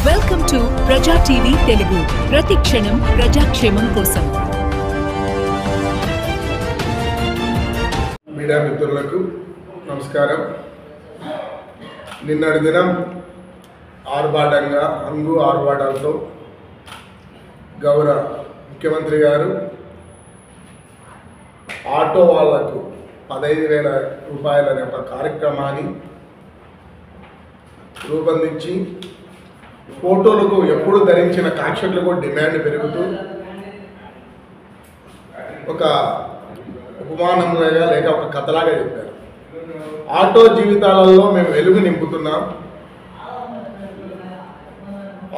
Welcome to ప్రజా TV Telugu. ప్రతి క్షణం ప్రజాక్షేమం కోసం. మీడియా మిత్రులకు నమస్కారం. నిన్నటి దినం ఆర్భాటంగా ఆర్భాటాలతో గౌరవ ముఖ్యమంత్రి గారు ఆటో వాళ్లకు 15,000 రూపాయలు అనే ఒక కార్యక్రమాన్ని రూపొందించి ఫోటోలకు ఎప్పుడు ధరించిన కాక్షకులకు డిమాండ్ పెరుగుతూ ఒక ఉపమానంలాగా లేక ఒక కథలాగా చెప్పారు. ఆటో జీవితాలలో మేము వెలుగు నింపుతున్నాం,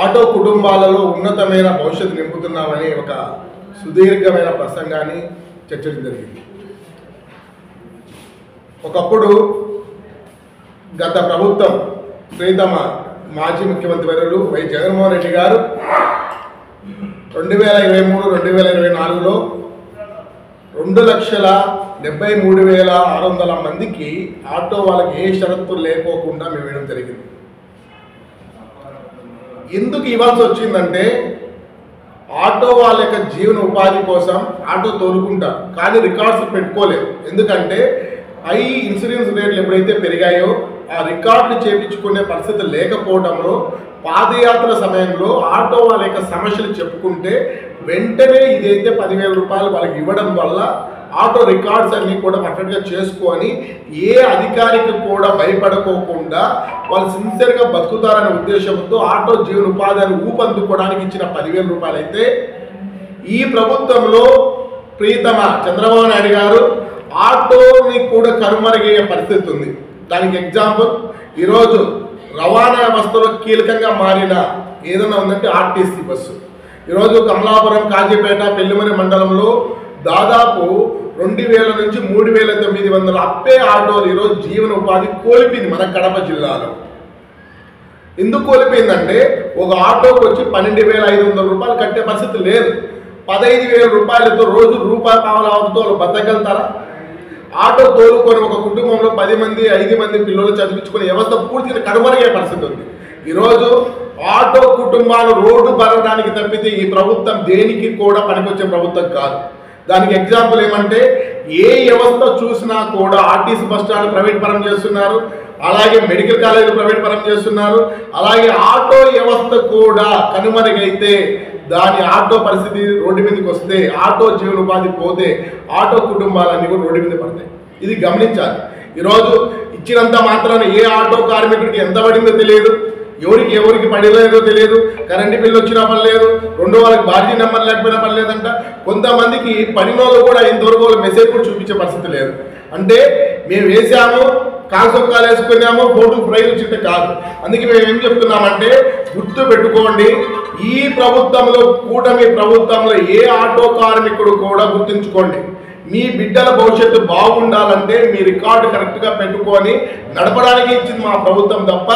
ఆటో కుటుంబాలలో ఉన్నతమైన భవిష్యత్తు నింపుతున్నామని ఒక సుదీర్ఘమైన ప్రసంగాన్ని చర్చించడం జరిగింది. ఒకప్పుడు గత ప్రభుత్వం ప్రీతమ మాజీ ముఖ్యమంత్రి వర్యులు వై జగన్మోహన్ రెడ్డి గారు 2023-2024లో 2,73,600 మందికి ఆటో వాళ్ళకి ఏ షరతులు లేకోకుండా మేము వేయడం జరిగింది. ఎందుకు ఇవ్వాల్సి వచ్చిందంటే ఆటో వాళ్ళ యొక్క జీవన ఉపాధి కోసం ఆటో తోలుకుంటారు, కానీ రికార్డ్స్ పెట్టుకోలేవు. ఎందుకంటే హై ఇన్సూరెన్స్ రేట్లు ఎప్పుడైతే పెరిగాయో ఆ రికార్డులు చేయించుకునే పరిస్థితి లేకపోవడంలో పాదయాత్ర సమయంలో ఆటో వాళ్ళ యొక్క సమస్యలు చెప్పుకుంటే వెంటనే ఇదైతే 10,000 రూపాయలు వాళ్ళకి ఇవ్వడం వల్ల ఆటో రికార్డ్స్ అన్నీ కూడా పర్ఫెక్ట్గా చేసుకొని ఏ అధికారికి కూడా భయపడుకోకుండా వాళ్ళు సిన్సియర్గా బతుకుతారనే ఉద్దేశంతో ఆటో జీవన ఉపాధిని ఊపందుకోవడానికి ఇచ్చిన 10,000 రూపాయలు అయితే ఈ ప్రభుత్వంలో ప్రీతమ చంద్రబాబు నాయుడు గారు ఆటోని కూడా కనుమరుగయ్యే పరిస్థితి ఉంది. దానికి ఎగ్జాంపుల్ ఈరోజు రవాణా వ్యవస్థలో కీలకంగా మారిన ఏదైనా ఉందంటే ఆర్టీసీ బస్సు. ఈరోజు కమలాపురం, కాజీపేట, పెళ్లిమరి మండలంలో దాదాపు 2,000 నుంచి 3,900 అప్పే ఆటోలు ఈరోజు జీవన ఉపాధి కోల్పోయింది మన కడప జిల్లాలో. ఎందుకు కోల్పోయిందంటే ఒక ఆటోకి వచ్చి 12,500 రూపాయలు కట్టే పరిస్థితి లేదు. 15,000 రూపాయలతో రోజు రూపాయి పావలాతో వాళ్ళు బతకగలుగుతారా? ఆటో తోలుకొని ఒక కుటుంబంలో 10 మంది 5 మంది పిల్లలు చదివించుకునే వ్యవస్థ పూర్తిగా కనుమరుగే పరిస్థితి ఉంది. ఈరోజు ఆటో కుటుంబాలు రోడ్డు పరగడానికి తప్పితే ఈ ప్రభుత్వం దేనికి కూడా పనికొచ్చే ప్రభుత్వం కాదు. దానికి ఎగ్జాంపుల్ ఏమంటే ఏ వ్యవస్థ చూసినా కూడా ఆర్టీసీ బస్ స్టాండ్ ప్రైవేట్ పరం చేస్తున్నారు, అలాగే మెడికల్ కాలేజీలు ప్రైవేట్ పరం చేస్తున్నారు, అలాగే ఆటో వ్యవస్థ కూడా కనుమరుగైతే దాని ఆటో పరిస్థితి రోడ్డు మీదకి వస్తే ఆటో జీవనోపాధి పోతే ఆటో కుటుంబాలన్నీ కూడా రోడ్డు మీద పడతాయి. ఇది గమనించాలి. ఈరోజు ఇచ్చినంత మాత్రాన ఏ ఆటో కార్మికుడికి ఎంత పడిందో తెలియదు, ఎవరికి పడలేదో తెలియదు, కరెంటు బిల్లు వచ్చినా పర్లేదు, రెండో వాళ్ళకి బార్జీ నెంబర్ లేకపోయినా పర్లేదంట. కొంతమందికి పనినోళ్ళు కూడా ఇంతవరకు మెసేజ్ కూడా చూపించే పరిస్థితి లేదు. అంటే మేము వేసాము, కాల్సొక్కాలు వేసుకున్నాము, ఫోటో ప్రైజ్ వచ్చింటే కాదు. అందుకే మేము ఏం చెప్తున్నామంటే గుర్తు పెట్టుకోండి, ఈ ప్రభుత్వంలో కూటమి ప్రభుత్వంలో ఏ ఆటో కార్మికుడు కూడా గుర్తుంచుకోండి, మీ బిడ్డల భవిష్యత్తు బాగుండాలంటే మీ రికార్డు కరెక్ట్గా పెట్టుకొని నడపడానికి ఇచ్చింది మా ప్రభుత్వం తప్ప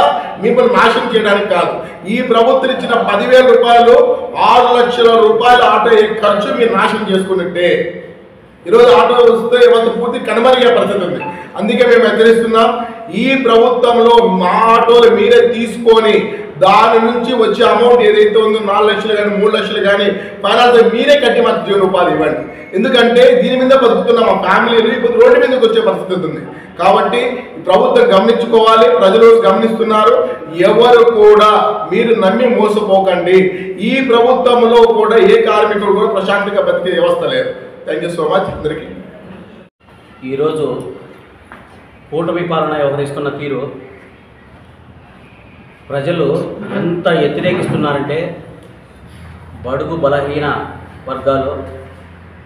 మిమ్మల్ని నాశనం చేయడానికి కాదు. ఈ ప్రభుత్వం ఇచ్చిన 10,000 రూపాయలు 6 లక్షల రూపాయలు ఆటో ఖర్చు మీరు నాశనం చేసుకున్నట్టే. ఈరోజు ఆటో వస్తే ఇవాళ పూర్తి కనుమరుగే పరిస్థితి ఉంది. అందుకే మేము హెచ్చరిస్తున్నాం, ఈ ప్రభుత్వంలో మా ఆటోలు మీరే తీసుకొని దాని నుంచి వచ్చే అమౌంట్ ఏదైతే ఉందో 4 లక్షలు కానీ 3 లక్షలు కానీ ఫైనాన్స్ మీరే కట్టి మాకు జీవనోపాధి ఇవ్వండి. ఎందుకంటే దీని మీద బతుకుతున్న మా ఫ్యామిలీలు ఇప్పుడు రోడ్డు మీదకి వచ్చే పరిస్థితి ఉంది. కాబట్టి ప్రభుత్వం గమనించుకోవాలి, ప్రజలు గమనిస్తున్నారు. ఎవరు కూడా మీరు నమ్మి మోసపోకండి. ఈ ప్రభుత్వంలో కూడా ఏ కార్మికుడు కూడా ప్రశాంతంగా బతికే వ్యవస్థ లేదు. థ్యాంక్ యూ సో మచ్ అందరికీ. ఈరోజు కూటమి పాలన వ్యవహరిస్తున్న తీరు ప్రజలు ఎంత వ్యతిరేకిస్తున్నారంటే బడుగు బలహీన వర్గాలు,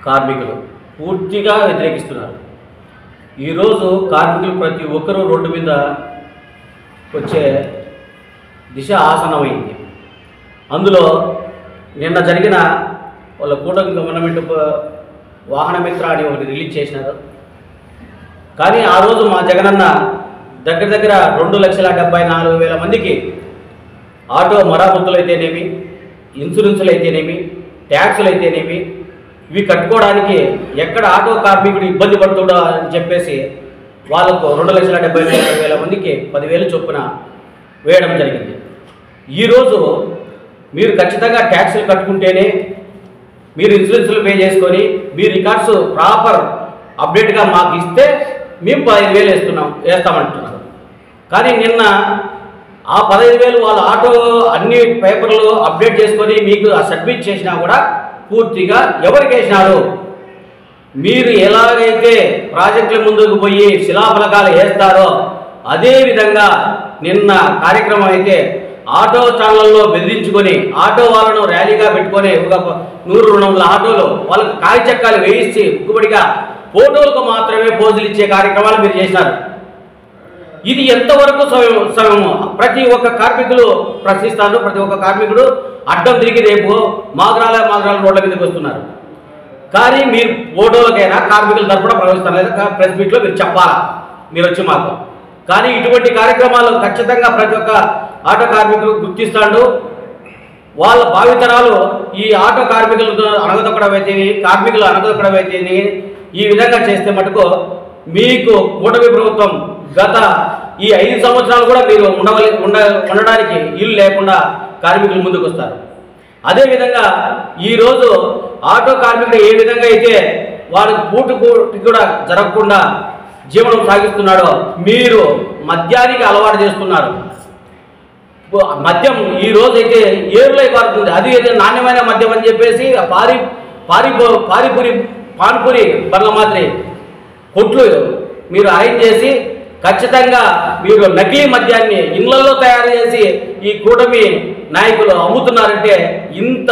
కార్మికులు పూర్తిగా వ్యతిరేకిస్తున్నారు. ఈరోజు కార్మికులు ప్రతి ఒక్కరూ రోడ్డు మీద వచ్చే దిశ ఆసనమైంది. అందులో నిన్న జరిగిన వాళ్ళ కూటమి గవర్నమెంట్ వాహనమిత్ర అని ఒకటి రిలీజ్ చేసినారు. కానీ ఆ రోజు మా జగనన్న దగ్గర 2,74,000 మందికి ఆటో మరామతులు అయితేనేమి, ఇన్సూరెన్సులు అయితేనేమి, ట్యాక్సులు అయితేనేమి ఇవి కట్టుకోవడానికి ఎక్కడ ఆటో కార్మికుడు ఇబ్బంది పడుతుండో అని చెప్పేసి వాళ్ళకు 2,74,000 మందికి 10,000 చొప్పున వేయడం జరిగింది. ఈరోజు మీరు ఖచ్చితంగా ట్యాక్సులు కట్టుకుంటేనే మీరు ఇన్సూరెన్స్లు పే చేసుకొని మీ రికార్డ్స్ ప్రాపర్ అప్డేట్గా మాకు ఇస్తే మేము 15,000 వేస్తామంటున్నారు. కానీ నిన్న ఆ 15,000 వాళ్ళ ఆటో అన్ని పేపర్లు అప్డేట్ చేసుకొని మీకు సబ్మిట్ చేసినా కూడా పూర్తిగా ఎవరికి వేసినారు? మీరు ఎలాగైతే ప్రాజెక్టుల ముందుకు పోయి శిలాఫలకాలు వేస్తారో అదేవిధంగా నిన్న కార్యక్రమం అయితే ఆటో ఛానల్లో బెదిరించుకొని ఆటో వాళ్ళను ర్యాలీగా పెట్టుకొని ఒక 100-200 ఆటోలు వాళ్ళకి కాయ చక్కాలు వేయించి ముక్కుబడిగా ఫోటోలకు మాత్రమే పోజులు ఇచ్చే కార్యక్రమాలు మీరు చేశారు. ఇది ఎంతవరకు సమయము? ప్రతి ఒక్క కార్మికులు ప్రశ్నిస్తారు. ప్రతి ఒక్క కార్మికుడు అడ్డం తిరిగి రేపు మాగ్రాల రోడ్ల మీదకి వస్తున్నారు. కానీ మీరు ఫోటోలకైనా కార్మికుల తరపున ప్రవేశిస్తారు లేదా ప్రెస్ మీట్లో మీరు చెప్పాలా మీరు వచ్చి మాకు. కానీ ఇటువంటి కార్యక్రమాలు ఖచ్చితంగా ప్రతి ఒక్క ఆటో కార్మికులు గుర్తిస్తాడు. వాళ్ళ భావితరాలు ఈ ఆటో కార్మికులతో అనగదొక్కడం అయితే కార్మికులు అనగదొక్కడం అయితే ఈ విధంగా చేస్తే మటుకు మీకు కూటమి ప్రభుత్వం గత ఈ 5 సంవత్సరాలు కూడా మీరు ఉండడానికి ఇల్లు లేకుండా కార్మికులు ముందుకు వస్తారు. అదేవిధంగా ఈరోజు ఆటో కార్మికుడు ఏ విధంగా అయితే వాడికి పూట కూడా జరగకుండా జీవనం సాగిస్తున్నాడో మీరు మద్యానికి అలవాటు చేస్తున్నారు. మద్యం ఈ రోజు అయితే ఏరులై పారుతుంది. అది నాణ్యమైన మద్యం అని చెప్పేసి పానిపూరి బండ్ల మాదిరి కొట్లు మీరు అరేంజ్ చేసి ఖచ్చితంగా మీరు నకిలీ మద్యాన్ని ఇళ్లలో తయారు చేసి ఈ కూటమి నాయకులు అమ్ముతున్నారంటే ఇంత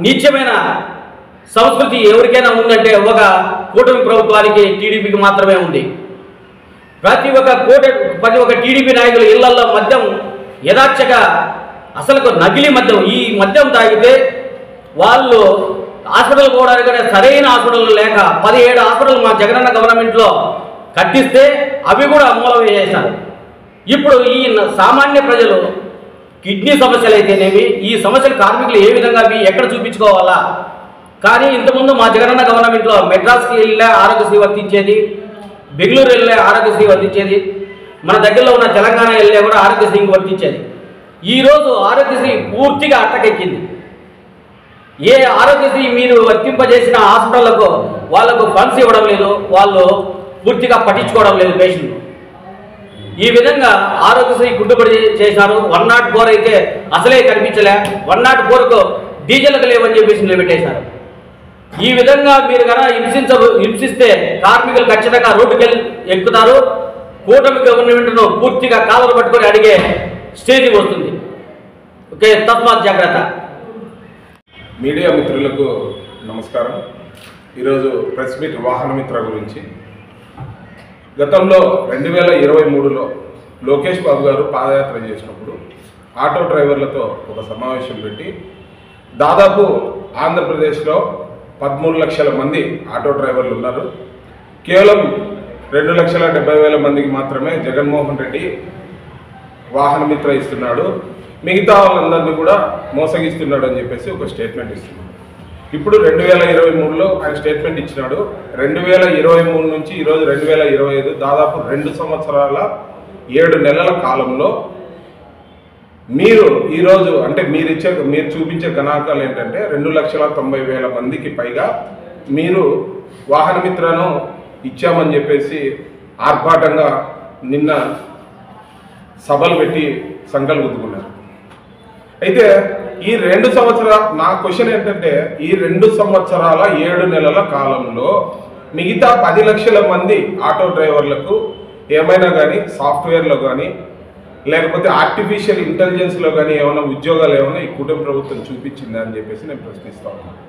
నీచమైన సంస్కృతి ఎవరికైనా ఉందంటే ఒక కూటమి ప్రభుత్వానికి టీడీపీకి మాత్రమే ఉంది. ప్రతి ఒక్క టీడీపీ నాయకులు ఇళ్లలో మద్యం యథార్థగా అసలు నకిలీ మద్యం ఈ మద్యం తాగితే వాళ్ళు హాస్పిటల్ పోవడానికి సరైన హాస్పిటల్ లేక 17 హాస్పిటల్ మా జగనన్న గవర్నమెంట్లో కట్టిస్తే అవి కూడా మూలం చేశారు. ఇప్పుడు ఈ సామాన్య ప్రజలు కిడ్నీ సమస్యలు అయితేనేమి ఈ సమస్యలు కార్మికులు ఏ విధంగా ఎక్కడ చూపించుకోవాలా? కానీ ఇంతకుముందు మా జగనన్న గవర్నమెంట్లో మెడ్రాస్కి వెళ్ళే ఆరోగ్యశ్రీ వర్తించేది, బెంగళూరు వెళ్ళే ఆరోగ్యశ్రీ వర్తించేది, మన దగ్గరలో ఉన్న తెలంగాణ వెళ్ళే కూడా ఆరోగ్యశ్రీకి వర్తించేది. ఈరోజు ఆరోగ్యశ్రీ పూర్తిగా అట్టకెక్కింది. ఏ ఆరోగ్యశ్రీ మీరు వర్తింపజేసిన హాస్పిటళ్లకు వాళ్లకు ఫండ్స్ ఇవ్వడం లేదు, వాళ్ళు పూర్తిగా పట్టించుకోవడం లేదు పేషెంట్లు. ఈ విధంగా ఆరోగ్యశ్రీ గుడ్డుబడి చేశారు. 104 అయితే అసలే కనిపించలే, 104కు డీజిల్కి లేవని చెప్పేసి నిలబెట్టేశారు. ఈ విధంగా మీరు కనుక హింసిస్తే కార్మికులు ఖచ్చితంగా రోడ్డుకి ఎక్కుతారు. కూటమి గవర్నమెంట్ను పూర్తిగా కాలలు పట్టుకొని అడిగే స్టేజ్కి వస్తుంది. ఓకే, తస్మాత్ జాగ్రత్త. మీడియా మిత్రులకు నమస్కారం. ఈరోజు ప్రెస్ మీట్ వాహన మిత్ర గురించి. గతంలో 2023లో లోకేష్ బాబు గారు పాదయాత్ర చేసినప్పుడు ఆటో డ్రైవర్లతో ఒక సమావేశం పెట్టి దాదాపు ఆంధ్రప్రదేశ్లో 13 లక్షల మంది ఆటో డ్రైవర్లు ఉన్నారు. కేవలం 2,70,000 మందికి మాత్రమే జగన్మోహన్ రెడ్డి వాహన మిత్ర ఇస్తున్నాడు, మిగతా వాళ్ళందరినీ కూడా మోసగిస్తున్నాడు అని చెప్పేసి ఒక స్టేట్మెంట్ ఇస్తున్నాడు. ఇప్పుడు 2023లో ఆయన స్టేట్మెంట్ ఇచ్చినాడు. 2023 నుంచి ఈరోజు 2025 దాదాపు 2 సంవత్సరాల 7 నెలల కాలంలో మీరు ఈరోజు అంటే మీరు చూపించే గణాంకాలు ఏంటంటే 2,90,000 మందికి పైగా మీరు వాహన మిత్రను ఇచ్చామని చెప్పేసి ఆర్భాటంగా నిన్న సభలు పెట్టి సంకలు గుద్దుకున్నారు. అయితే ఈ 2 సంవత్సరాల నా క్వశ్చన్ ఏంటంటే ఈ 2 సంవత్సరాల 7 నెలల కాలంలో మిగతా 10 లక్షల మంది ఆటో డ్రైవర్లకు ఏమైనా కానీ సాఫ్ట్వేర్లో కానీ లేకపోతే ఆర్టిఫిషియల్ ఇంటెలిజెన్స్లో కానీ ఏమైనా ఉద్యోగాలు ఏమైనా ఈ కూటమి ప్రభుత్వం చూపించిందా అని చెప్పేసి నేను ప్రశ్నిస్తా ఉన్నాను.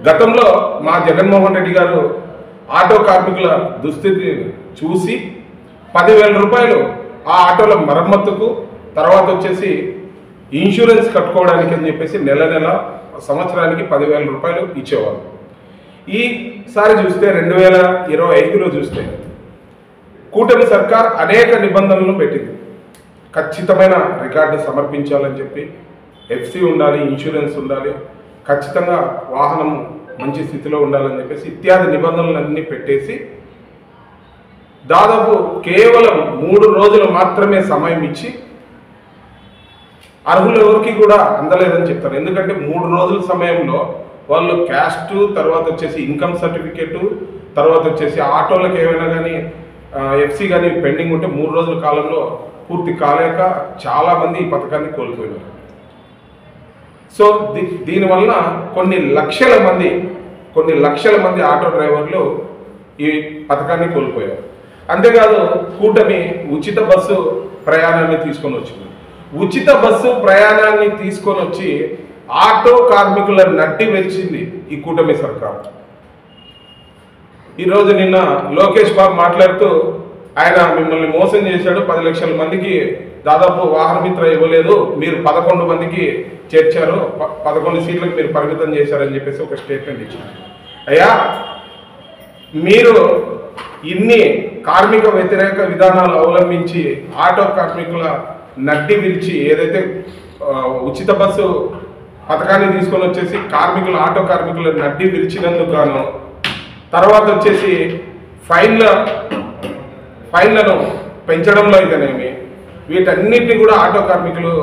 గతంలో మా జగన్మోహన్ రెడ్డి గారు ఆటో కార్మికుల దుస్థితి చూసి 10,000 రూపాయలు ఆ ఆటోల మరమ్మతుకు, తర్వాత వచ్చేసి ఇన్సూరెన్స్ కట్టుకోవడానికి అని చెప్పేసి నెల సంవత్సరానికి 10,000 రూపాయలు ఇచ్చేవారు. ఈసారి చూస్తే 2025లో చూస్తే కూటమి సర్కార్ అనేక నిబంధనలను పెట్టింది. ఖచ్చితమైన రికార్డు సమర్పించాలని చెప్పి, ఎఫ్సి ఉండాలి, ఇన్సూరెన్స్ ఉండాలి, ఖచ్చితంగా వాహనం మంచి స్థితిలో ఉండాలని చెప్పేసి ఇత్యాది నిబంధనలన్నీ పెట్టేసి దాదాపు కేవలం 3 రోజులు మాత్రమే సమయం ఇచ్చి అర్హులు ఎవరికి కూడా అందలేదని చెప్తారు. ఎందుకంటే 3 రోజుల సమయంలో వాళ్ళు క్యాస్ట్, తర్వాత వచ్చేసి ఇన్కమ్ సర్టిఫికేట్, తర్వాత వచ్చేసి ఆటోలకు ఏమైనా కానీ ఎఫ్సి కానీ పెండింగ్ ఉంటే 3 రోజుల కాలంలో పూర్తి కాలేక చాలామంది ఈ పథకాన్ని కోల్పోయినారు. సో దీనివల్ల కొన్ని లక్షల మంది ఆటో డ్రైవర్లు ఈ పథకాన్ని కోల్పోయారు. అంతేకాదు కూటమి ఉచిత బస్సు ప్రయాణాన్ని తీసుకొని వచ్చింది. ఉచిత బస్సు ప్రయాణాన్ని తీసుకొని వచ్చి ఆటో కార్మికుల నడ్డి వెలిచింది ఈ కూటమి సర్కారు. ఈరోజు నిన్న లోకేష్ బాబు మాట్లాడుతూ ఆయన మిమ్మల్ని మోసం చేశాడు, 10 లక్షల మందికి దాదాపు వాహన మిత్ర ఇవ్వలేదు, మీరు 11 మందికి చేర్చారు, 11 సీట్లకు మీరు పరిమితం చేశారని చెప్పేసి ఒక స్టేట్మెంట్ ఇచ్చారు. అయ్యా, మీరు ఇన్ని కార్మిక వ్యతిరేక విధానాలు అవలంబించి ఆటో కార్మికుల నడ్డి విరిచి ఏదైతే ఉచిత బస్సు పథకాన్ని తీసుకొని వచ్చేసి ఆటో కార్మికుల నడ్డి విరిచినందుకు గాను, తర్వాత వచ్చేసి ఫైన్లను పెంచడంలో అయితేనేమి వీటన్నిటిని కూడా ఆటో కార్మికులు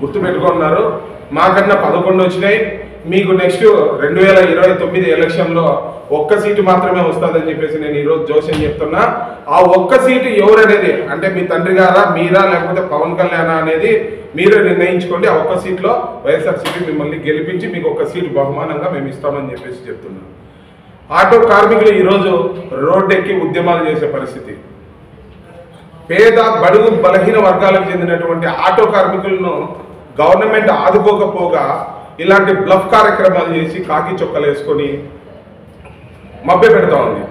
గుర్తుపెట్టుకున్నారు. మాకన్నా 11 వచ్చినాయి, మీకు నెక్స్ట్ 2029 ఎలక్షన్లో 1 సీటు మాత్రమే వస్తుందని చెప్పేసి నేను ఈరోజు జోస్యం చెప్తున్నా. ఆ 1 సీటు ఎవరనేది అంటే మీ తండ్రి గారా, మీరా, లేకపోతే పవన్ కళ్యాణ్ అనేది మీరే నిర్ణయించుకోండి. ఆ 1 సీట్లో వైఎస్ఆర్సీపీ మిమ్మల్ని గెలిపించి మీకు 1 సీటు బహుమానంగా మేము ఇస్తామని చెప్పేసి చెప్తున్నాం. ఆటో కార్మికులు ఈరోజు రోడ్డెక్కి ఉద్యమాలు చేసే పరిస్థితి. పేద బడుగు బలహీన వర్గాలకు చెందినటువంటి ఆటో కార్మికులను గవర్నమెంట్ ఆదుకోకపోగా ఇలాంటి బ్లఫ్ కార్యక్రమాలు చేసి కాకి చొక్కలు వేసుకొని మభ్య పెడతా ఉంది.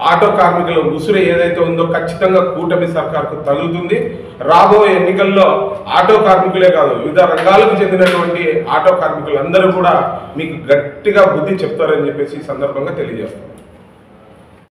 ఆటో కార్మికుల ఉసురు ఏదైతే ఉందో ఖచ్చితంగా కూటమి సర్కార్కు తగులుతుంది. రాబోయే ఎన్నికల్లో ఆటో కార్మికులే కాదు, వివిధ రంగాలకు చెందినటువంటి ఆటో కార్మికులందరూ కూడా మీకు గట్టిగా బుద్ధి చెప్తారని చెప్పేసి ఈ సందర్భంగా తెలియజేస్తాం.